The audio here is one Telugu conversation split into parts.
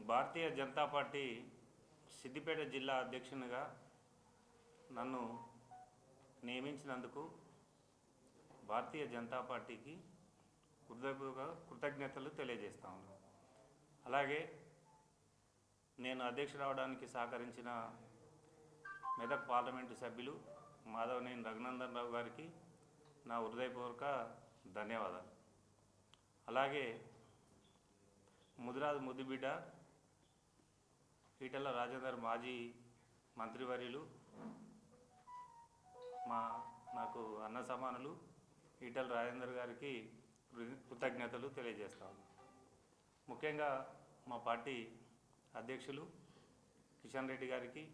భారతీయ జనతా పార్టీ సిద్దిపేట జిల్లా అధ్యక్షునిగా నన్ను నియమించినందుకు భారతీయ జనతా పార్టీకి హృదయపూర్వక కృతజ్ఞతలు తెలియజేస్తా ఉన్నాను. అలాగే నేను అధ్యక్షుడు అవడానికి సహకరించిన మెదక్ పార్లమెంటు సభ్యులు మాధవనేని రఘునందన్ రావు గారికి నా హృదయపూర్వక ధన్యవాదాలు. అలాగే ముదిరాజు ముద్దుబిడ్డ ఈటెల రాజేందర్ మాజీ మంత్రివర్యులు, నాకు అన్న సమానులు ఈటెల రాజేందర్ గారికి కృతజ్ఞతలు తెలియజేస్తాను. ముఖ్యంగా మా పార్టీ అధ్యక్షులు కిషన్ రెడ్డి గారికి,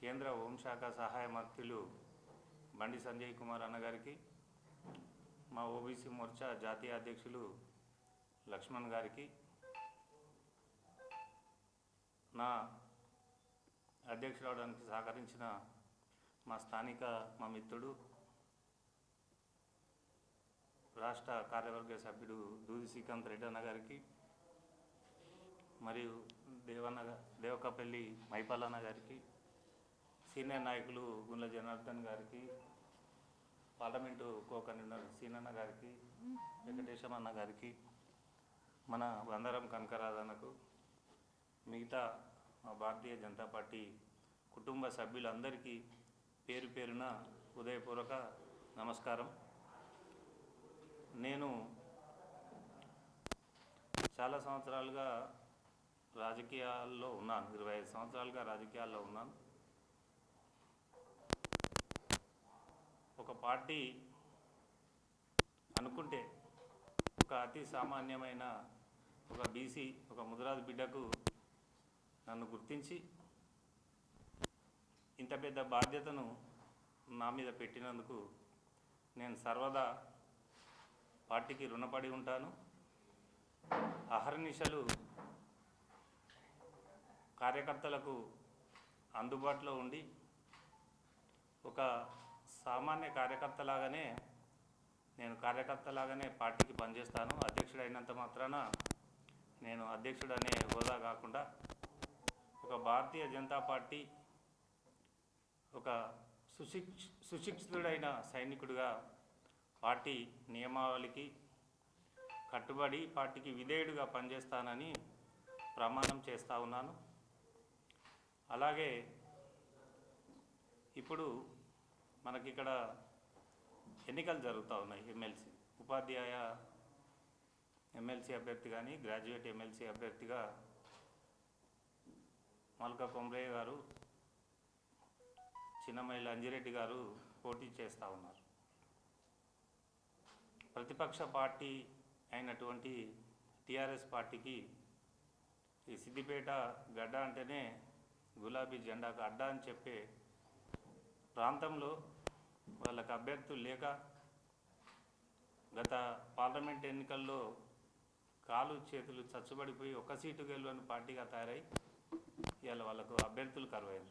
కేంద్ర హోంశాఖ సహాయ మంత్రులు బండి సంజయ్ కుమార్ అన్నగారికి, మా ఓబీసీ మోర్చా జాతీయ అధ్యక్షులు లక్ష్మణ్ గారికి, నా అధ్యక్షుడు అవడానికి సహకరించిన మా స్థానిక మా మిత్రుడు రాష్ట్ర కార్యవర్గ సభ్యుడు దూది శ్రీకాంత్ రెడ్డి అన్న గారికి, మరియు దేవకపల్లి మైపాల్ అన్న గారికి, సీనియర్ నాయకులు గుండ్ల జనార్దన్ గారికి, పార్లమెంటు కో-కన్వీనర్ సీనన్న గారికి, వెంకటేశం అన్న గారికి, మన బందరం కనకరాజన్నకు, మిగతా మా భారతీయ జనతా పార్టీ కుటుంబ సభ్యులందరికీ పేరు పేరున హృదయపూర్వక నమస్కారం. నేను చాలా సంవత్సరాలుగా రాజకీయాల్లో ఉన్నాను, 25 సంవత్సరాలుగా రాజకీయాల్లో ఉన్నాను. ఒక పార్టీ అనుకుంటే ఒక అతి సామాన్యమైన ఒక బీసీ, ఒక ముదిరాజు బిడ్డకు నన్ను గుర్తించి ఇంత పెద్ద బాధ్యతను నా మీద పెట్టినందుకు నేను సర్వదా పార్టీకి రుణపడి ఉంటాను. అహర్నిశలు కార్యకర్తలకు అందుబాటులో ఉండి ఒక సామాన్య కార్యకర్తలాగానే పార్టీకి పనిచేస్తాను. అధ్యక్షుడు అయినంత మాత్రాన నేను అధ్యక్షుడు అనే హోదా కాకుండా ఒక భారతీయ జనతా పార్టీ ఒక సుశిక్షితుడైన సైనికుడిగా పార్టీ నియమావళికి కట్టుబడి పార్టీకి విధేయుడిగా పనిచేస్తానని ప్రమాణం చేస్తూ ఉన్నాను. అలాగే ఇప్పుడు మనకిక్కడ ఎన్నికలు జరుగుతూ ఉన్నాయి. ఎమ్మెల్సీ ఉపాధ్యాయ ఎమ్మెల్సీ అభ్యర్థి కానీ, గ్రాడ్యుయేట్ ఎమ్మెల్సీ అభ్యర్థిగా మల్కా కొమరయ్య గారు, చిన్నమైల అంజిరెడ్డి గారు పోటీ చేస్తూ ఉన్నారు. ప్రతిపక్ష పార్టీ అయినటువంటి టీఆర్ఎస్ పార్టీకి ఈ సిద్దిపేట గడ్డ అంటేనే గులాబీ జెండాకు అడ్డా అని చెప్పే ప్రాంతంలో వాళ్ళకి అభ్యర్థులు లేక గత పార్లమెంట్ ఎన్నికల్లో కాలు చేతులు చచ్చుబడిపోయి ఒక్క సీటు గెలవని పార్టీగా తయారై ఇవాళ వాళ్ళకు అభ్యర్థులు కరువయ్యారు.